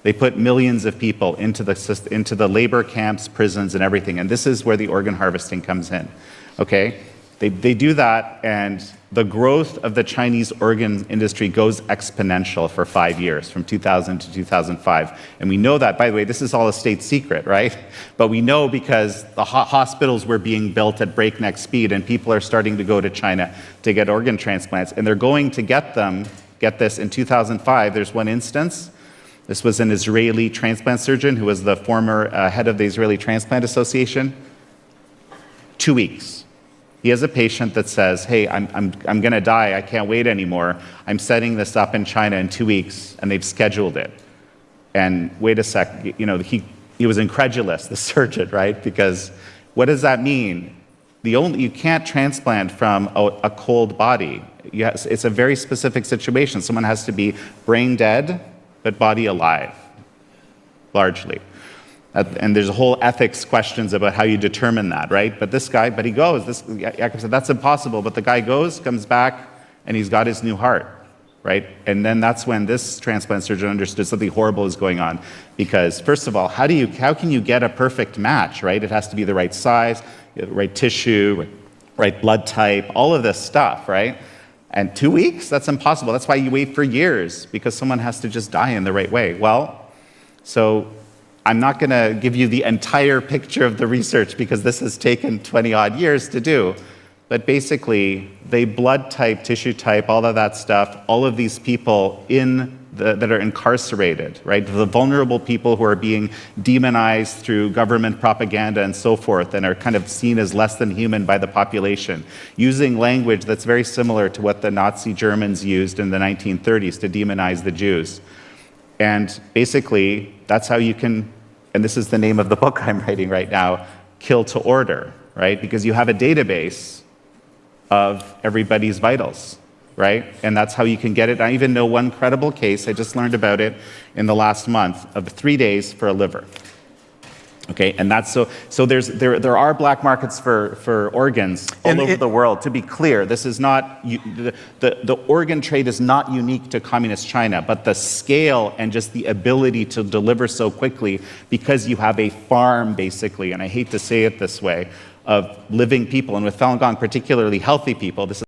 They put millions of people into the labor camps, prisons, and everything. And this is where the organ harvesting comes in, okay? They do that, and the growth of the Chinese organ industry goes exponential for 5 years, from 2000 to 2005. And we know that, by the way, this is all a state secret, right? But we know because the hospitals were being built at breakneck speed, and people are starting to go to China to get organ transplants. And they're going to get them, get this, in 2005, there's one instance. This was an Israeli transplant surgeon who was the former head of the Israeli Transplant Association. 2 weeks. He has a patient that says, hey, I'm going to die. I can't wait anymore. I'm setting this up in China in 2 weeks, and they've scheduled it. And wait a sec, you know, he was incredulous, the surgeon, right? Because what does that mean? You can't transplant from a cold body. It's a very specific situation. Someone has to be brain dead, but body alive, largely. And there's a whole ethics questions about how you determine that, right? But he goes, Jakob said, that's impossible. But the guy goes, comes back, and he's got his new heart, right? And then that's when this transplant surgeon understood something horrible is going on. Because first of all, how can you get a perfect match, right? It has to be the right size, the right tissue, right blood type, all of this stuff, right? And 2 weeks, that's impossible. That's why you wait for years, because someone has to just die in the right way. Well, so I'm not going to give you the entire picture of the research because this has taken 20-odd years to do. But basically, they blood type, tissue type, all of that stuff, all of these people that are incarcerated, right? The vulnerable people who are being demonized through government propaganda and so forth and are kind of seen as less than human by the population, using language that's very similar to what the Nazi Germans used in the 1930s to demonize the Jews. And basically, that's how you can, and this is the name of the book I'm writing right now, Kill to Order, right? Because you have a database of everybody's vitals, right? And that's how you can get it. I even know one credible case, I just learned about it in the last month, of 3 days for a liver. Okay, and that's so there are black markets for organs all over the world. To be clear, this is not, the organ trade is not unique to communist China, but the scale and just the ability to deliver so quickly because you have a farm, basically, and I hate to say it this way, of living people, and with Falun Gong, particularly healthy people. This is